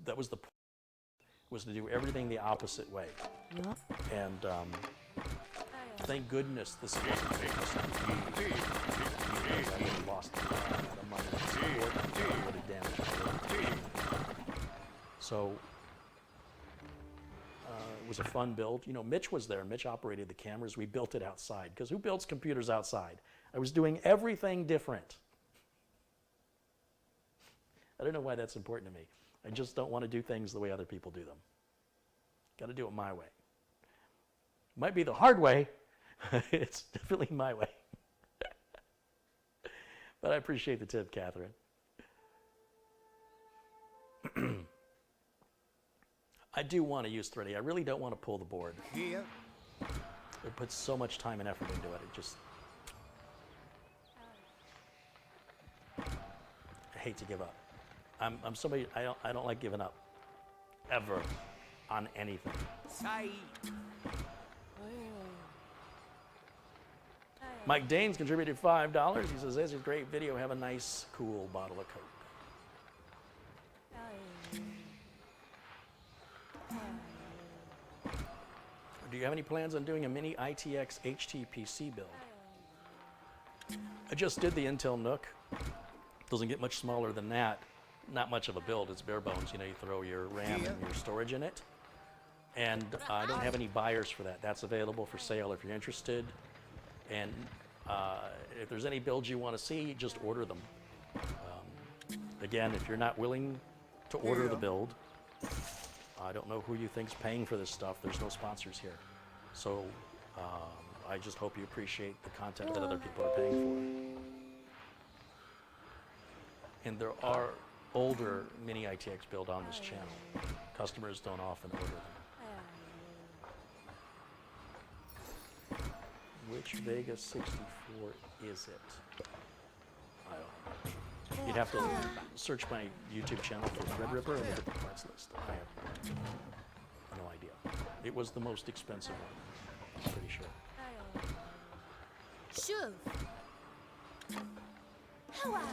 that was the point, was to do everything the opposite way. Yeah. And thank goodness this wasn't famous on TV, because I would have lost a lot of money and support, and I would have damaged it. So it was a fun build. You know, Mitch was there. Mitch operated the cameras. We built it outside, because who builds computers outside? I was doing everything different. I don't know why that's important to me. I just don't want to do things the way other people do them. Got to do it my way. Might be the hard way. It's definitely my way. But I appreciate the tip, Catherine. I do want to use 3D. I really don't want to pull the board. Yeah. It puts so much time and effort into it. It just... I hate to give up. I'm somebody, I don't like giving up. Ever. On anything. Mike Danes contributed $5. He says, "This is a great video. Have a nice, cool bottle of Coke." Do you have any plans on doing a mini ITX HTPC build? I just did the Intel Nook. Doesn't get much smaller than that. Not much of a build. It's bare bones. You know, you throw your RAM and your storage in it. And I don't have any buyers for that. That's available for sale if you're interested. And if there's any builds you want to see, just order them. Again, if you're not willing to order the build, I don't know who you think's paying for this stuff. There's no sponsors here. So I just hope you appreciate the content that other people are paying for. And there are older mini ITX build on this channel. Customers don't often order them. Which Vega 64 is it? I don't know. You'd have to search my YouTube channel for Threadripper and look at the parts list. I have no idea. It was the most expensive one, I'm pretty sure. Shoo. How are you?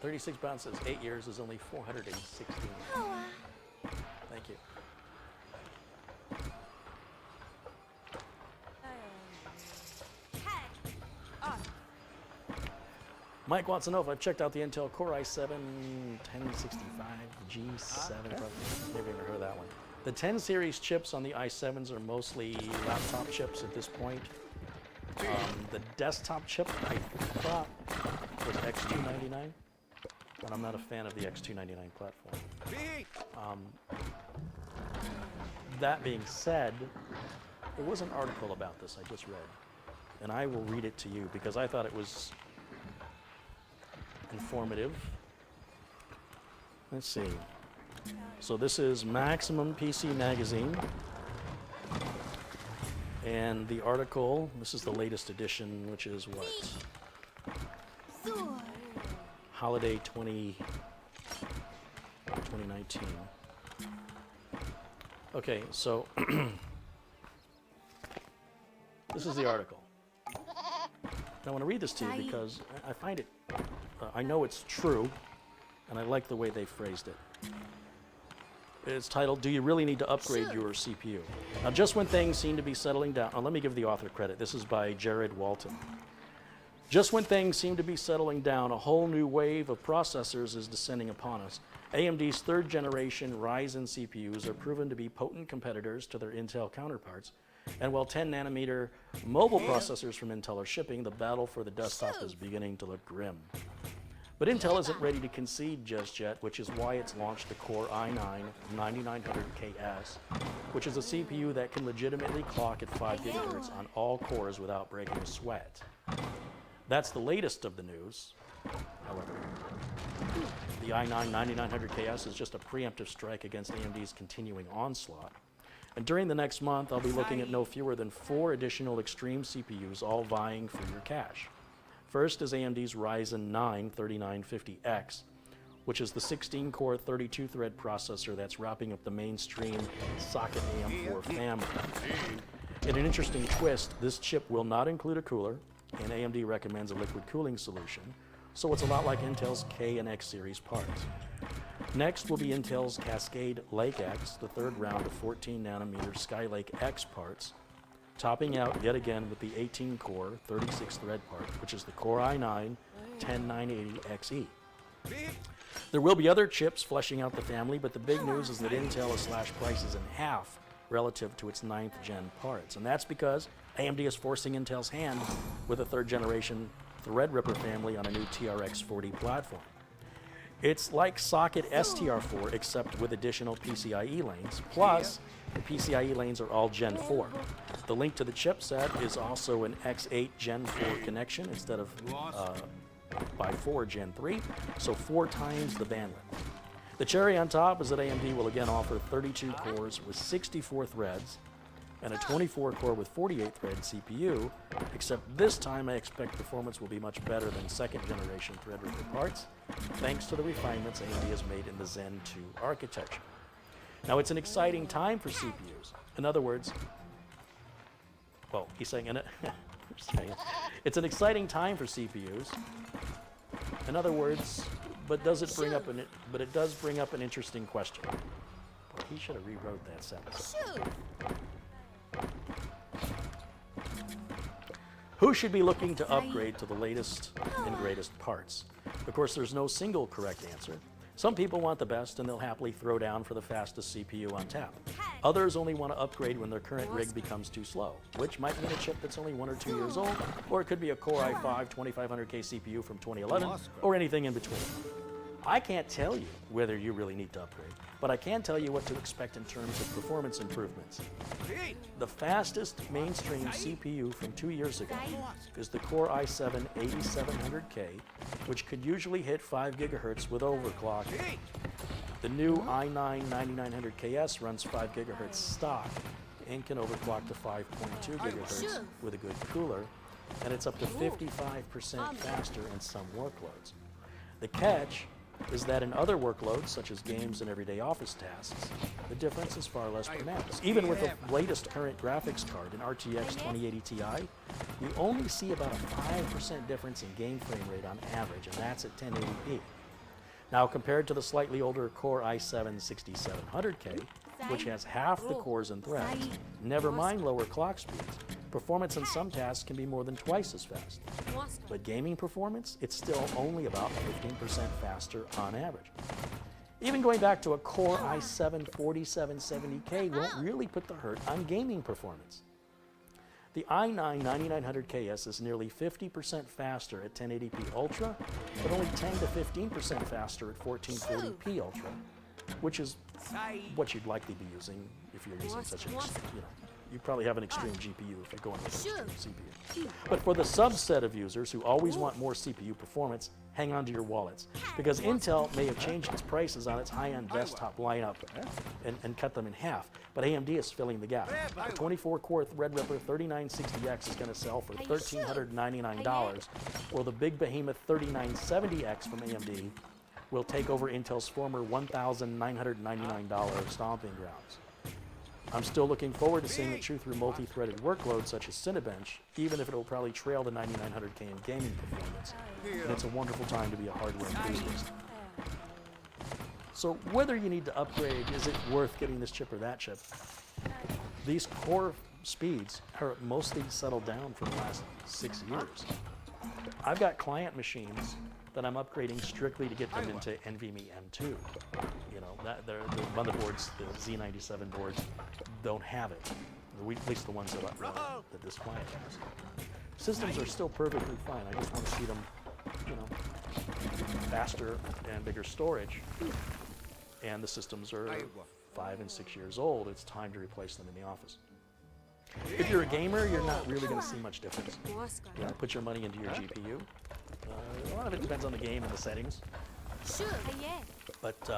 36 pounds says 8 years is only 416. Thank you. Mike wants to know if I've checked out the Intel Core i7 1065 G7. Maybe never heard of that one. The 10 series chips on the i7s are mostly laptop chips at this point. The desktop chip, I thought, was X299, but I'm not a fan of the X299 platform. That being said, there was an article about this I just read, and I will read it to you because I thought it was informative. Let's see. So this is Maximum PC Magazine. And the article, this is the latest edition, which is what? Holiday 2019. Okay, so this is the article. I want to read this to you because I find it, I know it's true, and I like the way they phrased it. It's titled, "Do You Really Need to Upgrade Your CPU?" Now, just when things seem to be settling down, let me give the author credit. This is by Jared Walton. Just when things seem to be settling down, a whole new wave of processors is descending upon us. AMD's third generation Ryzen CPUs are proven to be potent competitors to their Intel counterparts. And while 10 nanometer mobile processors from Intel are shipping, the battle for the desktop is beginning to look grim. But Intel isn't ready to concede just yet, which is why it's launched the Core i9 9900KS, which is a CPU that can legitimately clock at 5 GHz on all cores without breaking a sweat. That's the latest of the news, however. The i9 9900KS is just a preemptive strike against AMD's continuing onslaught. And during the next month, I'll be looking at no fewer than 4 additional extreme CPUs, all vying for your cash. First is AMD's Ryzen 9 3950X, which is the 16-core 32-thread processor that's wrapping up the mainstream socket AM4 family. In an interesting twist, this chip will not include a cooler, and AMD recommends a liquid cooling solution, so it's a lot like Intel's K and X series parts. Next will be Intel's Cascade Lake X, the third round of 14 nanometer Skylake X parts, topping out yet again with the 18-core, 36-thread part, which is the Core i9 10980XE. There will be other chips fleshing out the family, but the big news is that Intel has slashed prices in half relative to its 9th gen parts, and that's because AMD is forcing Intel's hand with a 3rd generation Threadripper family on a new TRX 40 platform. It's like socket STR4 except with additional PCIe lanes, plus the PCIe lanes are all Gen 4. The link to the chipset is also an X8 Gen 4 connection instead of by 4 Gen 3, so 4 times the bandwidth. The cherry on top is that AMD will again offer 32 cores with 64 threads and a 24-core with 48-thread CPU, except this time I expect performance will be much better than 2nd generation Threadripper parts, thanks to the refinements AMD has made in the Zen 2 architecture. Now, it's an exciting time for CPUs. In other words, well, he's saying it's an exciting time for CPUs. In other words, but does it bring up an it does bring up an interesting question. Boy, he should have rewrote that sentence. Who should be looking to upgrade to the latest and greatest parts? Of course, there's no single correct answer. Some people want the best and they'll happily throw down for the fastest CPU on tap. Others only want to upgrade when their current rig becomes too slow, which might mean a chip that's only 1 or 2 years old, or it could be a Core i5 2500K CPU from 2011, or anything in between. I can't tell you whether you really need to upgrade, but I can tell you what to expect in terms of performance improvements. The fastest mainstream CPU from 2 years ago is the Core i7 8700K, which could usually hit 5 gigahertz with overclock. The new i9 9900KS runs 5 gigahertz stock and can overclock to 5.2 gigahertz with a good cooler, and it's up to 55% faster in some workloads. The catch is that in other workloads, such as games and everyday office tasks, the difference is far less pronounced. Even with the latest current graphics card, an RTX 2080 Ti, you only see about a 5% difference in game frame rate on average, and that's at 1080p. Now, compared to the slightly older Core i7 6700K, which has half the cores and threads, never mind lower clock speeds, performance in some tasks can be more than twice as fast. But gaming performance, it's still only about 15% faster on average. Even going back to a Core i7 4770K won't really put the hurt on gaming performance. The i9 9900KS is nearly 50% faster at 1080p Ultra, but only 10 to 15% faster at 1440p Ultra, which is what you'd likely be using if you're using such an, you probably have an extreme GPU if you're going with an extreme CPU. But for the subset of users who always want more CPU performance, hang on to your wallets, because Intel may have changed its prices on its high-end desktop lineup and cut them in half, but AMD is filling the gap. The 24-core Threadripper 3960X is going to sell for $1,399, while the big behemoth 3970X from AMD will take over Intel's former $1,999 stomping grounds. I'm still looking forward to seeing it chew through multi-threaded workloads such as Cinebench, even if it will probably trail the 9900K in gaming performance. And it's a wonderful time to be a hardware enthusiast. So whether you need to upgrade, is it worth getting this chip or that chip? These core speeds are mostly settled down for the last 6 years. I've got client machines that I'm upgrading strictly to get them into NVMe M2. You know, the motherboards, the Z97 boards, don't have it. At least the ones that this client has. Systems are still perfectly fine. I just want to see them, faster and bigger storage. And the systems are 5 and 6 years old. It's time to replace them in the office. If you're a gamer, you're not really going to see much difference. You know, put your money into your GPU. A lot of it depends on the game and the settings. But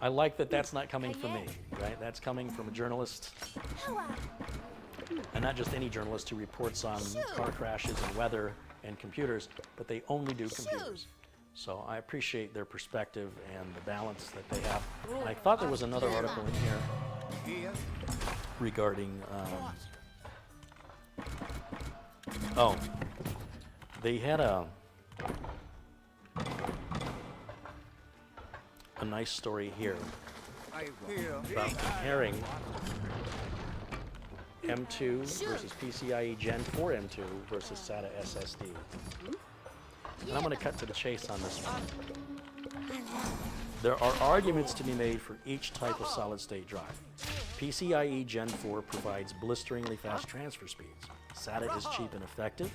I like that that's not coming from me, right? That's coming from a journalist, and not just any journalist who reports on car crashes and weather and computers, but they only do computers. So I appreciate their perspective and the balance that they have. And I thought there was another article in here regarding. Oh, they had a nice story here about comparing M2 versus PCIe Gen 4 M2 versus SATA SSD. And I'm going to cut to the chase on this one. There are arguments to be made for each type of solid-state drive. PCIe Gen 4 provides blisteringly fast transfer speeds. SATA is cheap and effective.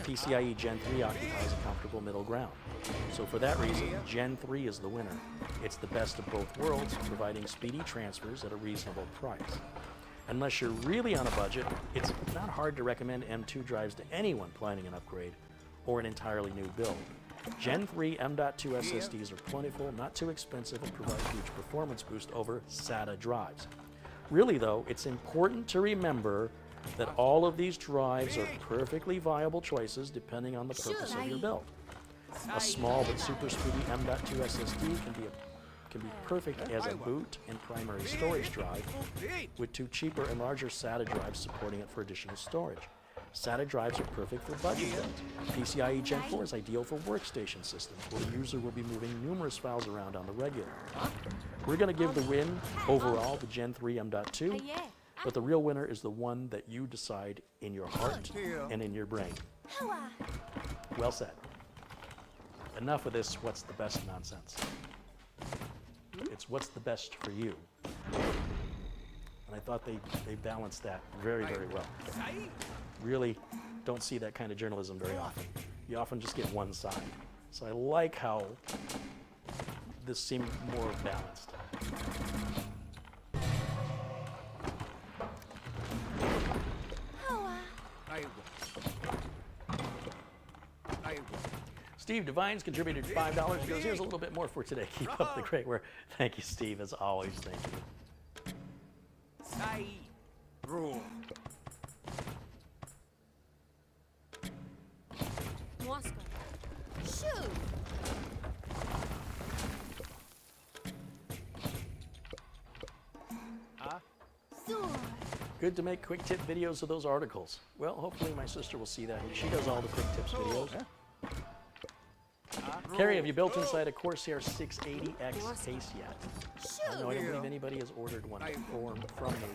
PCIe Gen 3 occupies a comfortable middle ground. So for that reason, Gen 3 is the winner. It's the best of both worlds, providing speedy transfers at a reasonable price. Unless you're really on a budget, it's not hard to recommend M2 drives to anyone planning an upgrade or an entirely new build. Gen 3 M.2 SSDs are plentiful, not too expensive, and provide huge performance boost over SATA drives. Really though, it's important to remember that all of these drives are perfectly viable choices depending on the purpose of your build. A small but super speedy M.2 SSD can be perfect as a boot and primary storage drive, with two cheaper and larger SATA drives supporting it for additional storage. SATA drives are perfect for budget builds. PCIe Gen 4 is ideal for workstation systems, where the user will be moving numerous files around on the regular. We're going to give the win overall to Gen 3 M.2, but the real winner is the one that you decide in your heart and in your brain. Well said. Enough of this what's the best nonsense. It's what's the best for you. And I thought they balanced that very, very well. Really don't see that kind of journalism very often. You often just get one side. So I like how this seemed more balanced. Steve Devine's contributed $5. He goes, here's a little bit more for today. Keep up the great work. Thank you, Steve, as always. Thank you. Good to make quick tip videos of those articles. Well, hopefully my sister will see that. She does all the quick tips videos. Carrie, have you built inside a Corsair 680X case yet? No, I don't believe anybody has ordered one from me.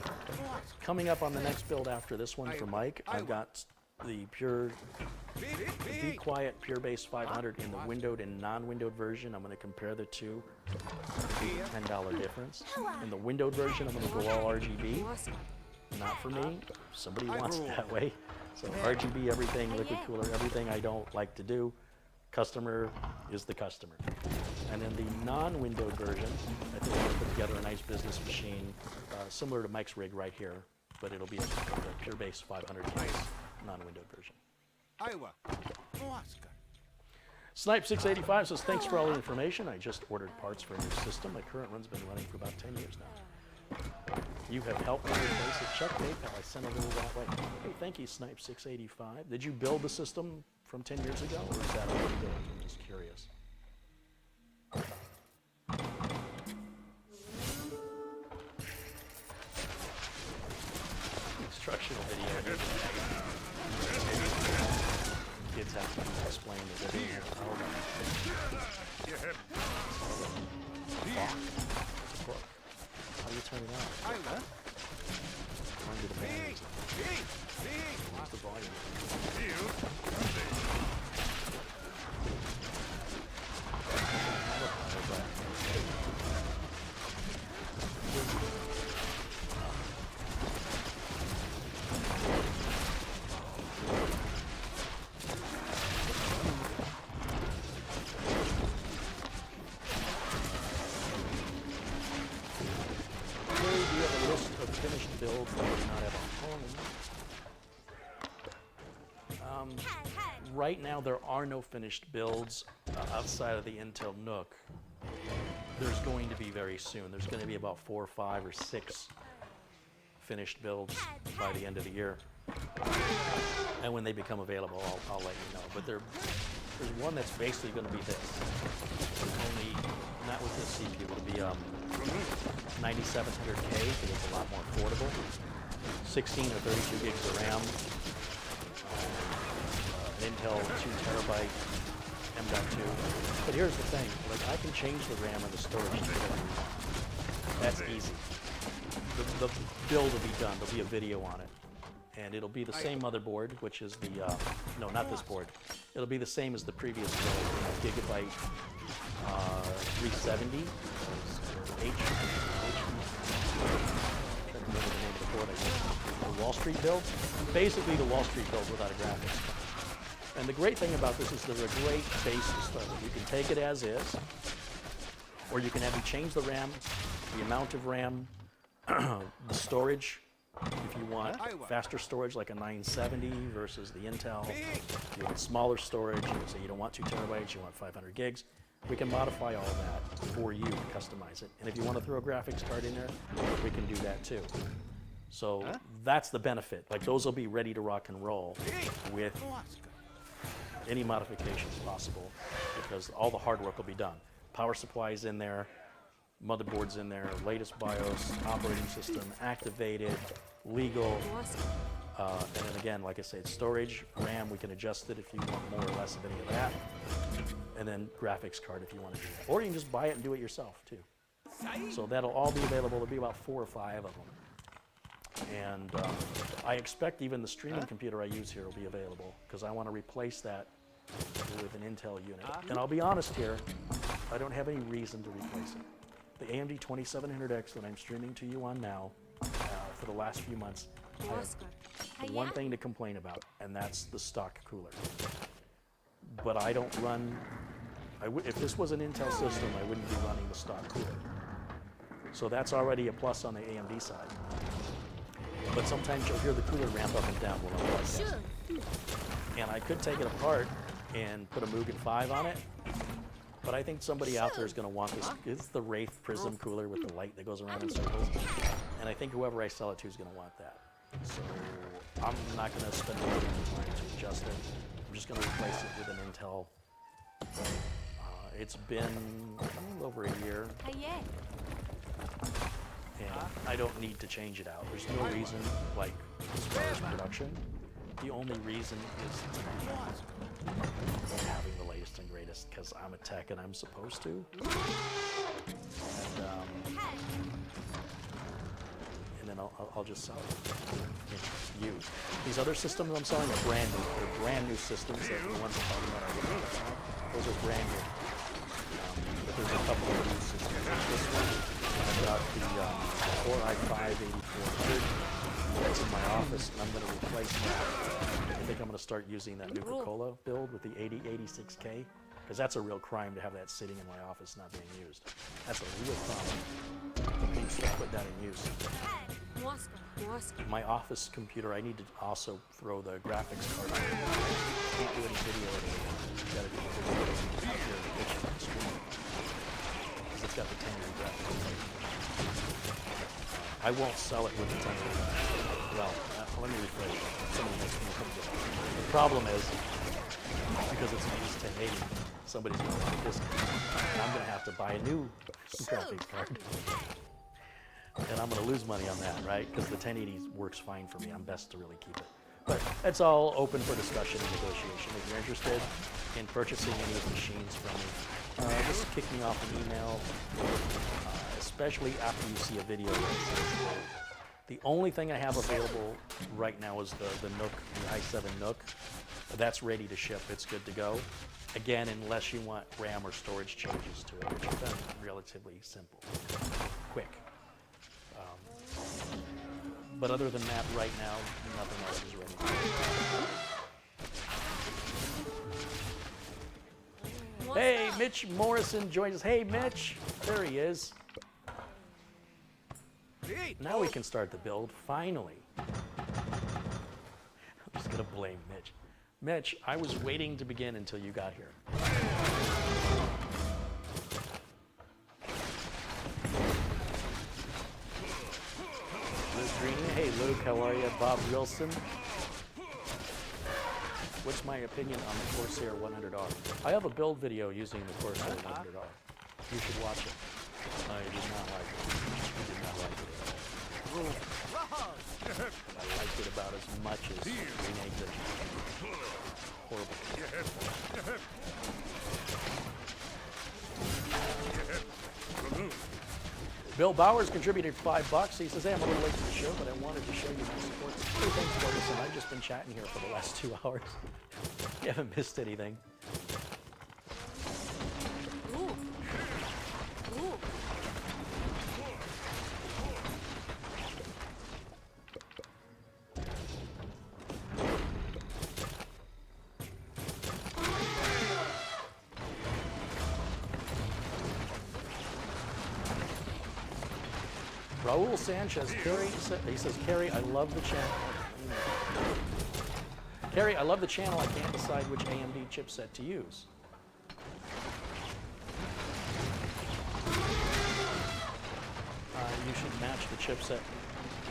Coming up on the next build after this one for Mike, I've got the Be Quiet Pure Base 500 in the windowed and non-windowed version. I'm going to compare the two. $10 difference. In the windowed version, I'm going to go all RGB. Not for me. Somebody wants it that way. So RGB, everything, liquid cooler, everything I don't like to do. Customer is the customer. And in the non-windowed version, I think I'm going to put together a nice business machine similar to Mike's rig right here, but it'll be a Pure Base 500 case, non-windowed version. Snipe685 says, thanks for all the information. I just ordered parts for a new system. My current run's been running for about 10 years now. You have helped me replace it. Check PayPal. I sent a little that way. Hey, thank you, Snipe685. Did you build the system from 10 years ago, or is that already built? I'm just curious. Instructional video. Kids have to explain that they didn't have power. How do you turn it on? Turn to the batteries. What's the volume? Finished builds that do not have a home. Right now, there are no finished builds outside of the Intel NUC. There's going to be very soon. There's going to be about 4, 5, or 6 finished builds by the end of the year. And when they become available, I'll let you know. But There's one that's basically going to be this. Only not with this CPU. It'll be 9700K, so it's a lot more affordable. 16 or 32 gigs of RAM. Intel 2 terabyte M.2. But here's the thing, like I can change the RAM or the storage to whatever you want. That's easy. The build will be done. There'll be a video on it. And it'll be the same motherboard, which is the, no, not this board. It'll be the same as the previous build, Gigabyte 370, H, I can't remember the name of the board, I guess. The Wall Street build. Basically the Wall Street build without a graphics card. And the great thing about this is there's a great basis of it. You can take it as is, or you can have you change the RAM, the amount of RAM, the storage. If you want faster storage like a 970 versus the Intel, you want smaller storage, say you don't want 2 terabytes, you want 500 gigs, we can modify all that for you and customize it. And if you want to throw a graphics card in there, we can do that too. So that's the benefit. Like those will be ready to rock and roll with any modifications possible because all the hard work will be done. Power supply's in there, motherboard's in there, latest BIOS, operating system, activated, legal, and then again, like I said, storage, RAM, we can adjust it if you want more or less of any of that, and then graphics card if you want to do that. Or you can just buy it and do it yourself too. So that'll all be available. There'll be about 4 or 5 of them. And I expect even the streaming computer I use here will be available because I want to replace that with an Intel unit. And I'll be honest here, I don't have any reason to replace it. The AMD 2700X that I'm streaming to you on now, for the last few months, I have one thing to complain about, and that's the stock cooler. But I don't run, if this was an Intel system, I wouldn't be running the stock cooler. So that's already a plus on the AMD side. But sometimes you'll hear the cooler ramp up and down while I'm broadcasting. And I could take it apart and put a Mugen 5 on it, but I think somebody out there is going to want this. It's the Wraith Prism cooler with the light that goes around in circles. And I think whoever I sell it to is going to want that. So I'm not going to spend a lot of time to adjust it. I'm just going to replace it with an Intel. It's been over a year. And I don't need to change it out. There's no reason, like, as far as production, the only reason is having the latest and greatest, because I'm a tech and I'm supposed to. And then I'll just sell it, used. These other systems I'm selling are brand new. They're brand new systems that the ones I'm talking about those are brand new. But there's a couple of new systems. This one, I've got the Core i5-8400 that's in my office, and I'm going to replace that. I think I'm going to start using that Nuka-Cola build with the 8086K, because that's a real crime to have that sitting in my office not being used. That's a real problem. I need to put that in use. My office computer, I need to also throw the graphics card on. Can't do any video at all. Got to do video out here in the kitchen and stream. Because it's got the 10-year graphics card. I won't sell it with the 10-year. Well, let me rephrase that. Somebody makes me come get it. The problem is, because it's an used 1080, somebody's going to want a discount. And I'm going to have to buy a new graphics card. And I'm going to lose money on that, right? Because the 1080 works fine for me. I'm best to really keep it. But it's all open for discussion and negotiation. If you're interested in purchasing any of the machines from me, just kick me off an email, especially after you see a video. The only thing I have available right now is the Nook, the i7 Nook. That's ready to ship. It's good to go. Again, unless you want RAM or storage changes to it, which are done relatively simple, quick. But other than that, right now, nothing else is ready. Hey, Mitch Morrison joins us. Hey, Mitch. There he is. Now we can start the build, finally. I'm just going to blame Mitch. Mitch, I was waiting to begin until you got here. Luke Greeny. Hey, Luke, how are you? Bob Wilson. What's my opinion on the Corsair 100R? I have a build video using the Corsair 100R. You should watch it. I did not like it. I did not like it at all. I liked it about as much as reneged it. Horrible. Bill Bowers contributed $5. He says, hey, I'm a little late to the show, but I wanted to show you my support. Hey, thanks, Ferguson. I've just been chatting here for the last 2 hours. You haven't missed anything. Raul Sanchez, he says, Carrie, I love the channel. Carrie, I love the channel. I can't decide which AMD chipset to use. You should match the chipset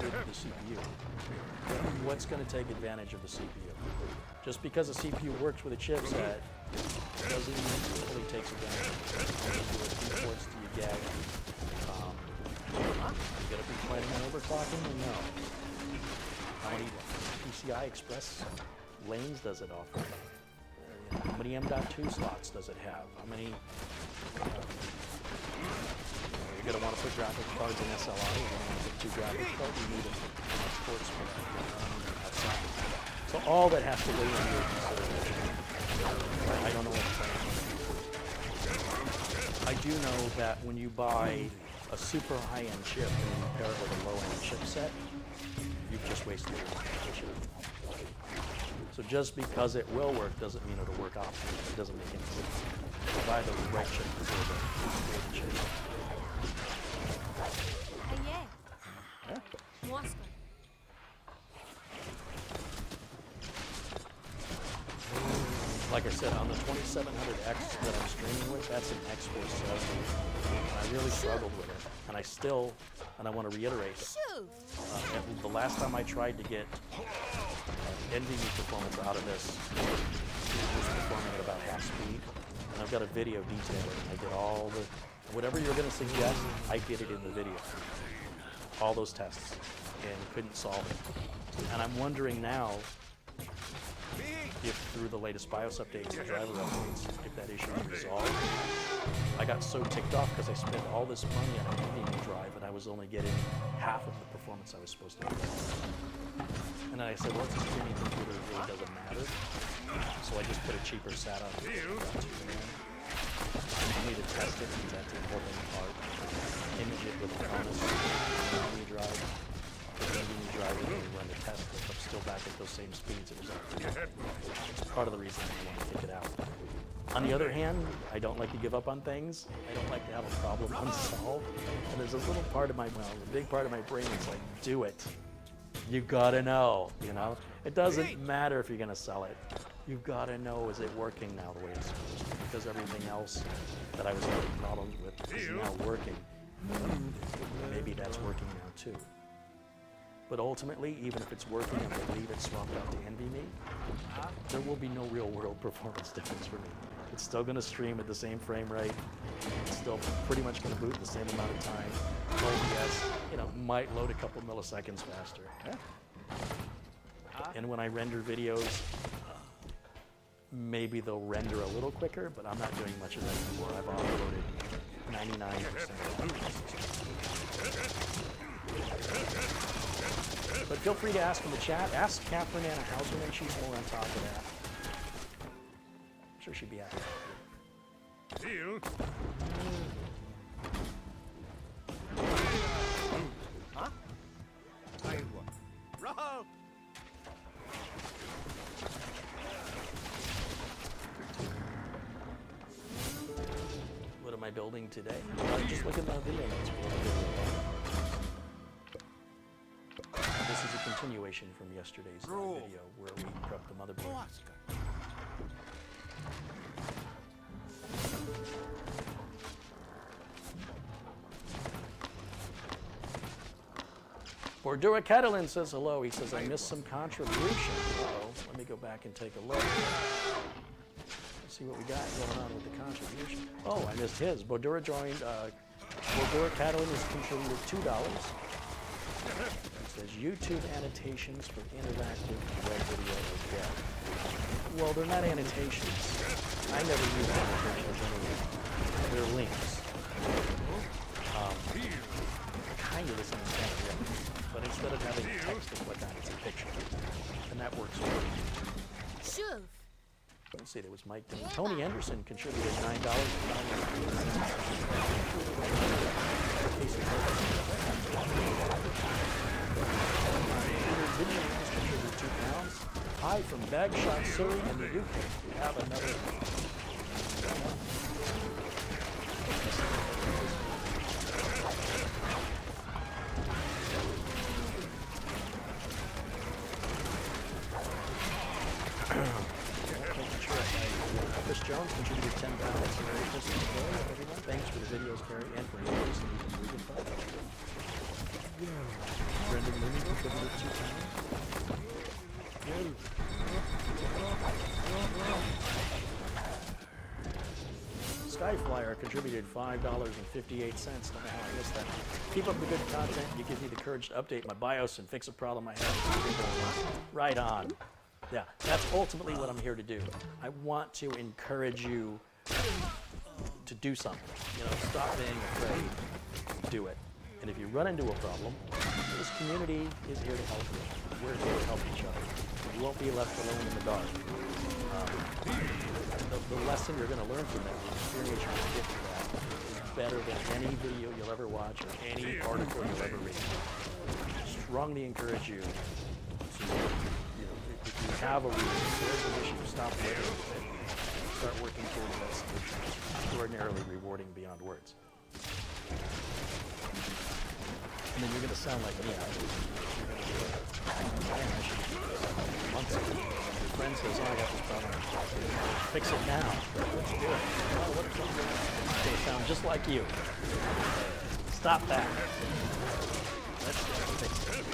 with the CPU. What's going to take advantage of the CPU? Just because a CPU works with a chipset doesn't mean it fully takes advantage of it. It imports to your gag. You gotta be planning on overclocking or no? How many PCI Express lanes does it offer? How many M.2 slots does it have? How many? You're gonna want to put graphics cards in SLI. You're gonna want to put 2 graphics cards. You need a sports outside. So all that has to weigh into your consideration. I don't know what to say. I do know that when you buy a super high-end chip and you pair it with a low-end chipset, you've just wasted your chip. So just because it will work doesn't mean it'll work optimally. It doesn't make any sense. You buy the right chip for the chip. Yeah? Like I said, on the 2700X that I'm streaming with, that's an X470. I really struggled with it. And I want to reiterate, the last time I tried to get NVMe performance out of this, it was performing at about half speed. And I've got a video detailing. I did all the, whatever you're going to suggest, I did it in the video. All those tests, and couldn't solve it. And I'm wondering now, if through the latest BIOS updates and driver updates, if that issue is resolved. I got so ticked off because I spent all this money on an NVMe drive and I was only getting half of the performance I was supposed to get. And then I said, well, it's a streaming computer, it really doesn't matter. So I just put a cheaper SATA on it. I need to test it because that's an important part. Image it with a honest NVMe drive. The NVMe drive when we run the test, if I'm still back at those same speeds, it was up. It's part of the reason I want to take it out. On the other hand, I don't like to give up on things. I don't like to have a problem unsolved. And there's a little part of my, well, a big part of my brain that's like, do it. You gotta know, you know? It doesn't matter if you're gonna sell it. You've gotta know, is it working now the way it's supposed to? Because everything else that I was having problems with is now working. Maybe that's working now too. But ultimately, even if it's working and I believe it's swapped out to NVMe, there will be no real world performance difference for me. It's still going to stream at the same frame rate. It's still pretty much going to boot in the same amount of time. OBS, might load a couple milliseconds faster. And when I render videos, maybe they'll render a little quicker, but I'm not doing much of that anymore. I've offloaded 99% of that. But feel free to ask in the chat. Ask Catherine Anna Hauserman. She's more on top of that. I'm sure she'd be happy. Huh? What am I building today? Just look at my video notes. This is a continuation from yesterday's video where we prepped the motherboard. Bordura Catalan says hello. He says, I missed some contribution. Uh-oh. Let me go back and take a look. Let's see what we got going on with the contribution. Oh, I missed his. Bordura joined. Bordura Catalan has contributed $2. It says YouTube annotations for interactive web video are dead. Well, they're not annotations. I never use annotations anyway. They're links. Kind of the same thing, really. But instead of having text to click on, it's a picture. And that works well. Sure. Let's see, there was Mike. Tony Anderson contributed $9. Peter Vigilance contributed £2. Hi from Bagshot, Surrey, in the UK. We have another. Chris Jones contributed $10. Merry Christmas, everyone. Thanks for the videos, Carrie, and for introducing me to Moving Fun. Brendan Mooney contributed £2. Skyflyer contributed $5.58. Don't know how I missed that. Keep up the good content. You give me the courage to update my BIOS and fix a problem I have. Right on. Yeah, that's ultimately what I'm here to do. I want to encourage you to do something. You know, stop being afraid. Do it. And if you run into a problem, this community is here to help you. We're here to help each other. You won't be left alone in the dark. The lesson you're going to learn from that, the experience you're going to get from that, is better than any video you'll ever watch or any article you'll ever read. I strongly encourage you to, if you have a reason, if there's an issue, stop living with it. Start working towards that solution. It's extraordinarily rewarding beyond words. And then you're going to sound like me. Months ago. Your friend says, oh, I got this problem. Fix it now. Let's do it. Oh, what if they sound just like you? Stop that. Let's fix it.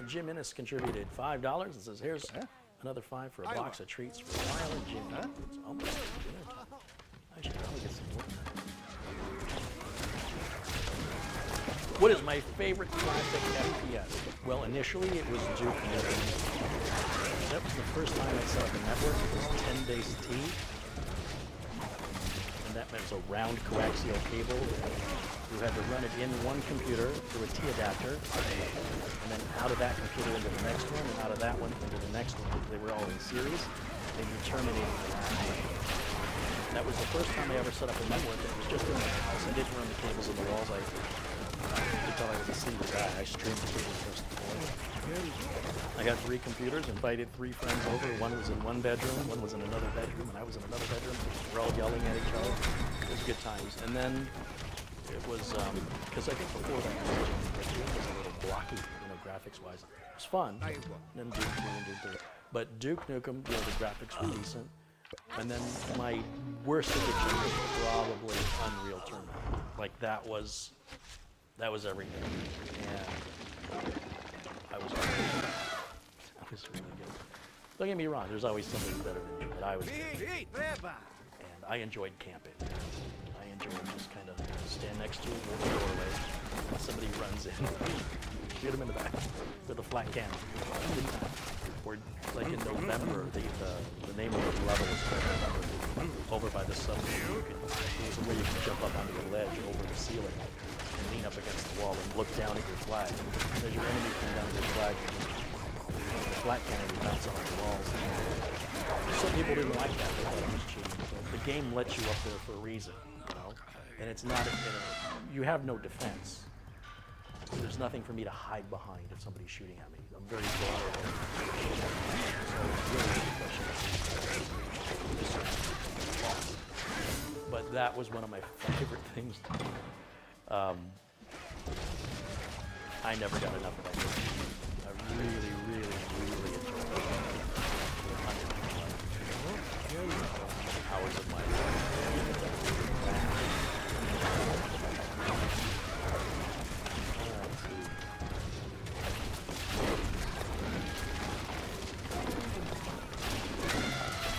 Jim Innes contributed $5 and says, here's another $5 for a box of treats for Lyle and Jim. It's almost dinner time. I should probably get some more. What is my favorite classic FPS? Well, initially it was Duke Nukem. That was the first time I set up a network. It was 10-base T. And that meant it was a round coaxial cable. You had to run it in one computer through a T adapter, and then out of that computer into the next one, and out of that one into the next one. They were all in series. Then you terminated the last one. That was the first time I ever set up a network. It was just in the house. I didn't run the cables in the walls. I thought I was a senior guy. I streamed the cables first. I had 3 computers, invited 3 friends over. One was in one bedroom, one was in another bedroom, and I was in another bedroom. We're all yelling at each other. It was good times. And then it was, because I think before that, it was a little blocky, graphics-wise. It was fun. And then Duke 2 and Duke 3. But Duke Nukem, the graphics were decent. And then my worst addiction was probably Unreal Tournament. Like that was everything. And I was really good. Don't get me wrong, there's always somebody better than me, but I was good. And I enjoyed camping. I enjoyed just kind of stand next to a doorway, and somebody runs in, shoot him in the back with a flat cannon. Or like in November, the name of the level was over by the submarine. There was a way you could jump up onto the ledge over the ceiling and lean up against the wall and look down at your flag. And as your enemy came down with your flag, the flat cannon would bounce off the walls. Some people didn't like that. They thought it was cheating. So the game lets you up there for a reason, And it's not, you have no defense. There's nothing for me to hide behind if somebody's shooting at me. I'm very vulnerable. So it's really but that was one of my favorite things. I never got enough of that. really, really, really enjoy hours of my life.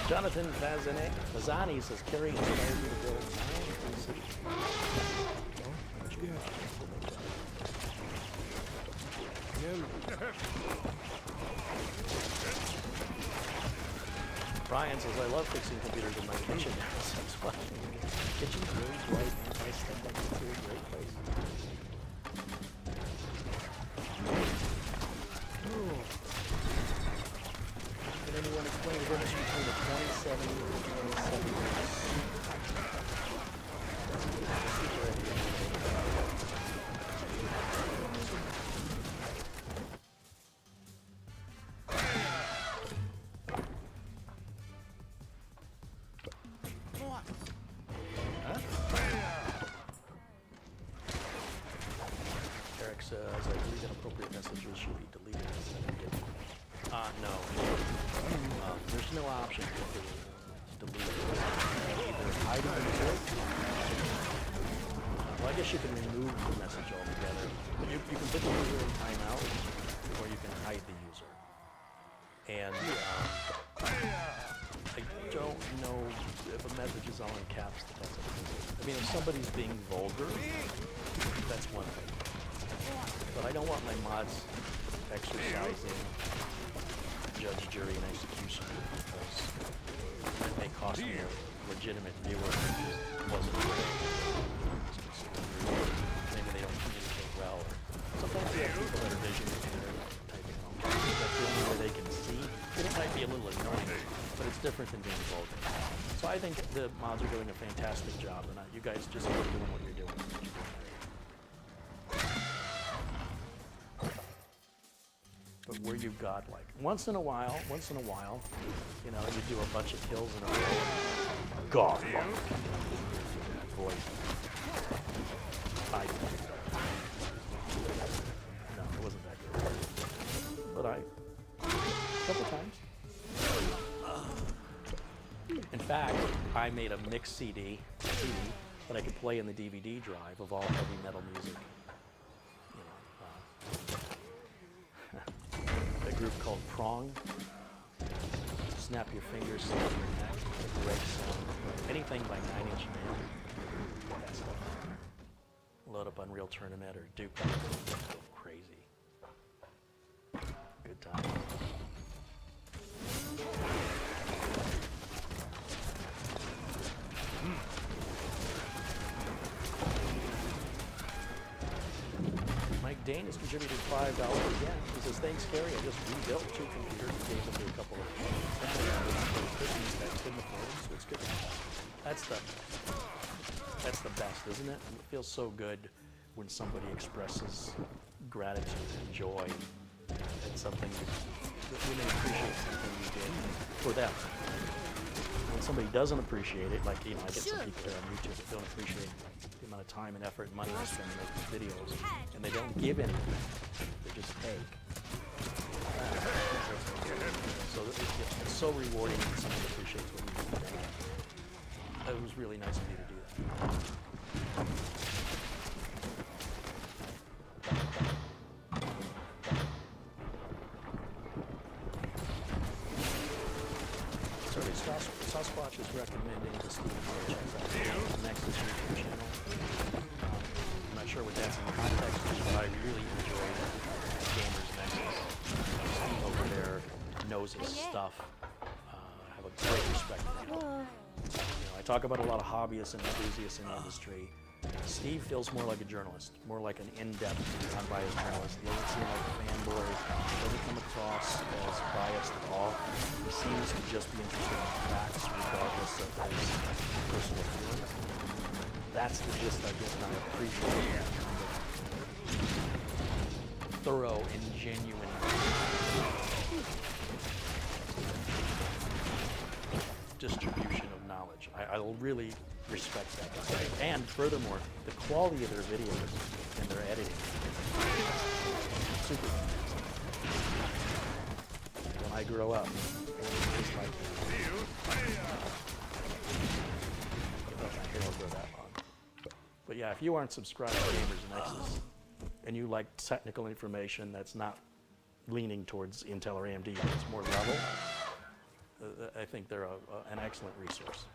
Jonathan Fazani says, Kerry inspired you to build what you got? Brian says, I love fixing computers in my kitchen. That's why kitchen's really bright, nice stuff like this here, great place. Can anyone explain the difference between the 2070 and the 2070? Eric says, I believe inappropriate messages should be deleted instead of hidden. No. There's no option to delete it. Either hide it or well, I guess you can remove the message altogether. But you can put the user in timeout, or you can hide the user. And I don't know if a message is all in caps that that's a I mean, if somebody's being vulgar, that's one thing. But I don't want my mods exercising judge, jury, and execution because it may cost me a legitimate viewer who wasn't maybe they don't communicate well. Sometimes we have people that are visual and they're typing on that's the only way they can see. It might be a little annoying, but it's different than being vulgar. So I think the mods are doing a fantastic job, and you guys just keep doing what you're doing. But where you got like once in a while, you know, you do a bunch of kills in a row. God, boy, no, it wasn't that good. But a couple times. In fact, I made a mix CD that I could play in the DVD drive of all heavy metal music. A group called Prong. Snap Your Fingers, Snap Your Neck. It's a great song. Anything by 9 Inch Nails. That stuff. Load up Unreal Tournament or Duke. Go crazy. Good time. Mike Dane has contributed $5 again. He says, thanks, Kerry. I just rebuilt 2 computers and gave them to a couple of Christmas that couldn't afford them, so it's good. That's the best, isn't it? It feels so good when somebody expresses gratitude and joy at something when they appreciate something you did for them. When somebody doesn't appreciate it, like, you know, I get some people there on YouTube that don't appreciate the amount of time and effort and money I spend to make these videos, and they don't give anything, they just take. So it's so rewarding when someone appreciates what we do. It was really nice of you to do that. Sasquatch is recommending to Steve to check out the Nexus YouTube channel. I'm not sure what that's in context, but I really enjoy Gamers Nexus. Steve over there knows his stuff. I have a great respect for him. You know, I talk about a lot of hobbyists and enthusiasts in the industry. Steve feels more like a journalist, more like an in-depth, unbiased journalist. He doesn't seem like a fanboy. He doesn't come across as biased at all. He seems to just be interested in facts, regardless of his personal feelings. That's the gist I get, and I appreciate that kind of thorough and genuine distribution of knowledge. I'll really respect that. And furthermore, the quality of their videos and their editing, super. I grow up. Just like I don't grow that long. But yeah, if you aren't subscribed to Gamers Nexus and you like technical information that's not leaning towards Intel or AMD, but it's more level, I think they're an excellent resource.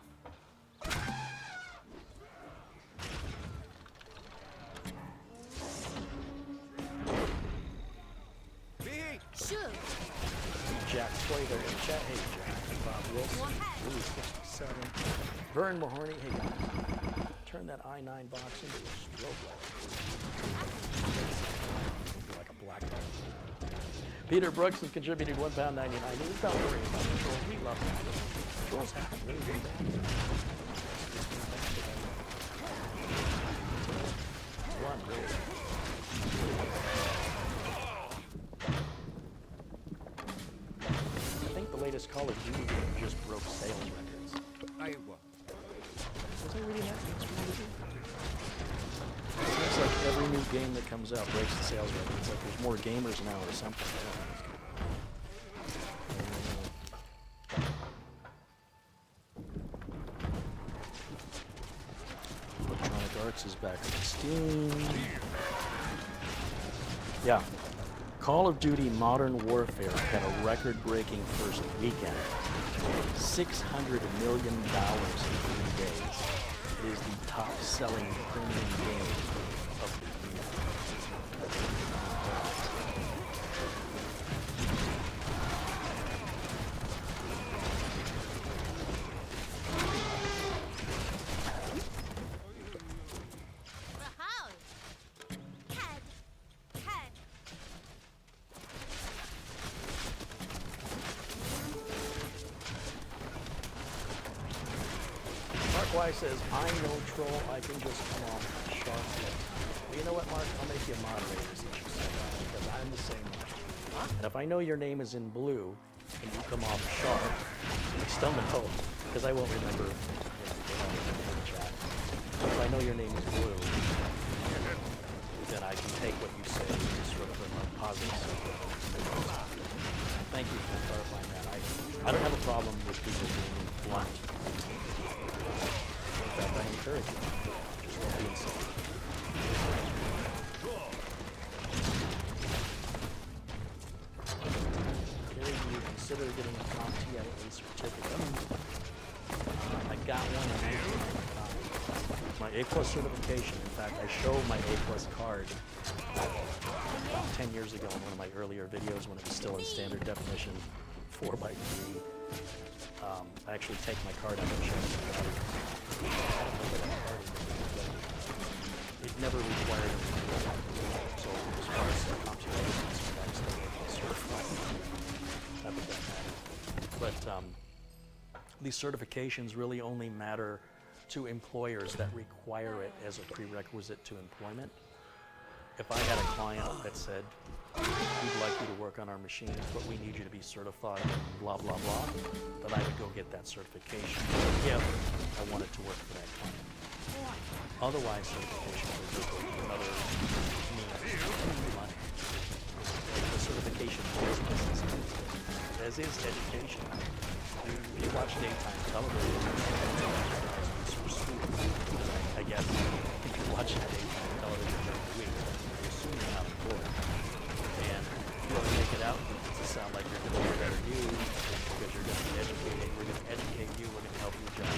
Jack Toy there in chat. Hey, Jack. Bob Wilson. Louis 67. Vern Mahorny. Hey, guys. Turn that i9 box into a strobe light. Like a black light. Peter Brooks has contributed £1.99. Don't worry about the trolls. We love them. Trolls happen. Really good. One, really. Latest Call of Duty game just broke sales records. Was I reading that? It seems like every new game that comes out breaks the sales record. It's like there's more gamers now or something. Electronic Arts is back on Steam. Yeah. Call of Duty Modern Warfare had a record-breaking first weekend. $600 million in 3 days. It is the top-selling premium game of the year. Says, I know troll, I can just come off sharp. Well, you know what, Mark? I'll make you a moderator because I'm the same way. And if I know your name is in blue and you come off sharp, I still know, because I won't remember in the chat. So if I know your name is blue, then I can take what you say and sort of a positive. Thank you for clarifying that. I don't have a problem with people being blunt. I encourage you. Just don't be insulted. Gary, do you consider getting a CompTIA certificate? I got one in 1995. My A+ certification. In fact, I show my A+ card about 10 years ago in one of my earlier videos when it was still in standard definition 4x3. I actually take my card out and show it. It never required anything. So as far as the CompTIA is concerned, I'm still certified. Not that that matters. But these certifications really only matter to employers that require it as a prerequisite to employment. If I had a client that said, we'd like you to work on our machines, but we need you to be certified, blah, blah, blah, then I would go get that certification if I wanted to work for that client. Otherwise, certifications are just another means of money. The certification business, as is education. You watch daytime television, for school. I guess if you're watching daytime television during the week, you assume you're not employed. And you want to make it out to sound like you're going to do better news because you're going to be educated. We're going to educate you. We're going to help you with your job.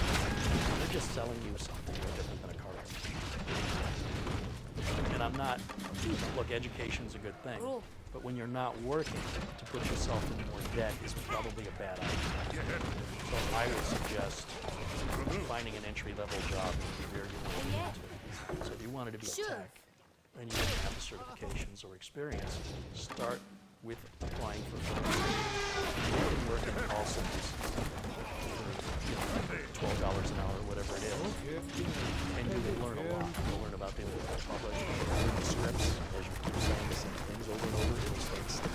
They're just selling you something different than a car. And I'm not, look, education's a good thing. But when you're not working, to put yourself in more debt is probably a bad idea. So I would suggest finding an entry-level job where you want to be into. So if you wanted to be a tech and you didn't have the certifications or experience, start with applying for firms. You can work in call centers for $12 an hour, whatever it is, and you will learn a lot. You'll learn about dealing with the public, the scripts, as you keep saying the same things over and over, it'll stay the same.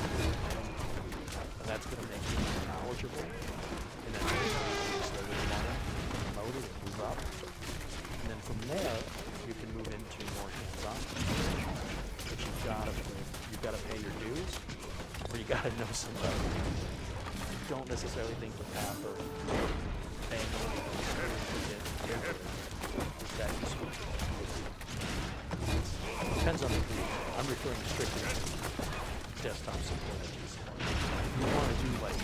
And that's going to make you more knowledgeable, and then you slowly learn, promote it, and move up. And then from there, you can move into more hands-on. But you've got to pay your dues, or you got to know somebody. don't necessarily think the path of paying money to get is that useful. It depends on the group. I'm referring strictly to desktop support. You want to do like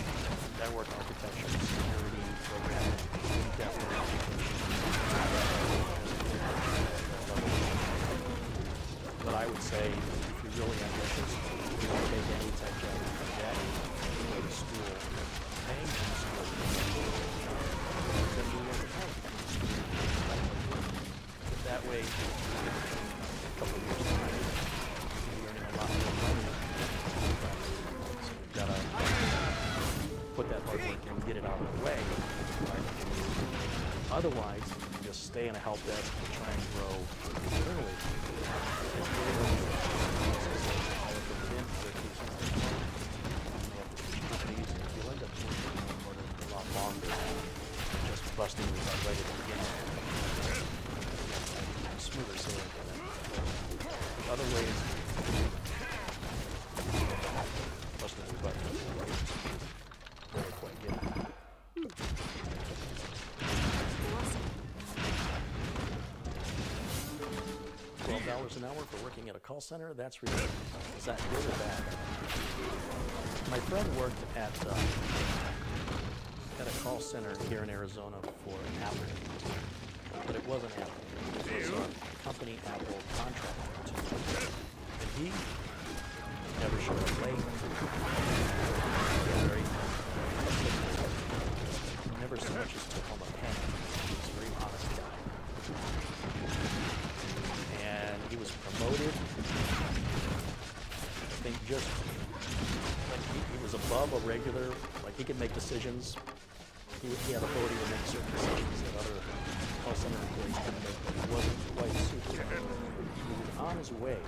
network architecture, security, programming, definitely. But I would say if you're really ambitious, you don't take any tech job you can get, you go to school, paying for school, then you work at home. But that way, a couple of years time, you'll be earning a lot more money. So you've got to put that hard work in and get it out of the way. Right? Otherwise, you just stay in a help desk and try and grow internally. You'll end up working a lot longer, just busting this out right at the beginning. Smoother sailing for them. Other ways, busting your butt never quite get it. $12 an hour for working at a call center? That's ridiculous. Is that good or bad? My friend worked at a call center here in Arizona for Apple, but it wasn't Apple. It was a company Apple contracted to, and he never showed up late. Very never so much as took home a penny. He was a very honest guy. And he was promoted. I think just like he was above a regular, like he could make decisions. He had authority to make certain decisions that other call center employees couldn't make, but he wasn't quite super. He was on his way. I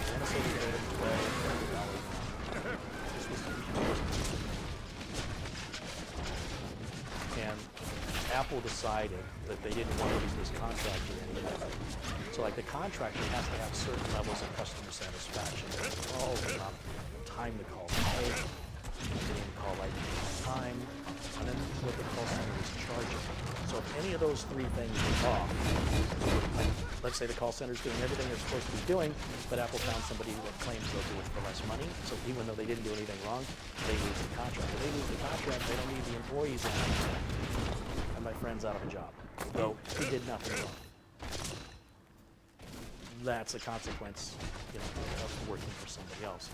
want to say he paid him $12. This was and Apple decided that they didn't want to use this contractor anymore. So like the contractor has to have certain levels of customer satisfaction. All the time to call take, getting the call ID on time, and then what the call center is charging. So if any of those three things are off, like let's say the call center is doing everything they're supposed to be doing, but Apple found somebody who claims they'll do it for less money. So even though they didn't do anything wrong, they lose the contract. If they lose the contract, they don't need the employees anymore. And my friend's out of a job, though he did nothing wrong. That's a consequence, of working for somebody else.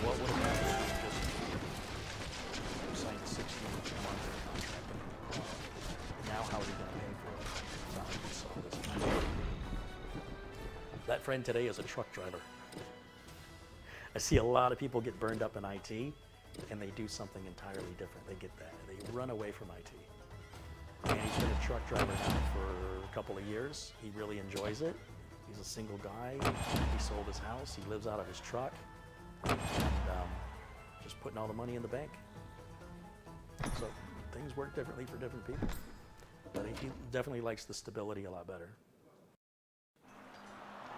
What would have happened if you just signed a 16-month contract? Now how are you going to pay for it? It's not like you saw this. That friend today is a truck driver. I see a lot of people get burned up in IT, and they do something entirely different. They get that. They run away from IT. And he's been a truck driver now for a couple of years. He really enjoys it. He's a single guy. He sold his house. He lives out of his truck. And just putting all the money in the bank. So things work differently for different people. But he definitely likes the stability a lot better.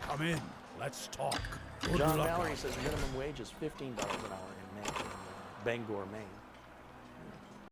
Come in. Let's talk. John Mallory says minimum wage is $15 an hour in Maine, Bangor, Maine.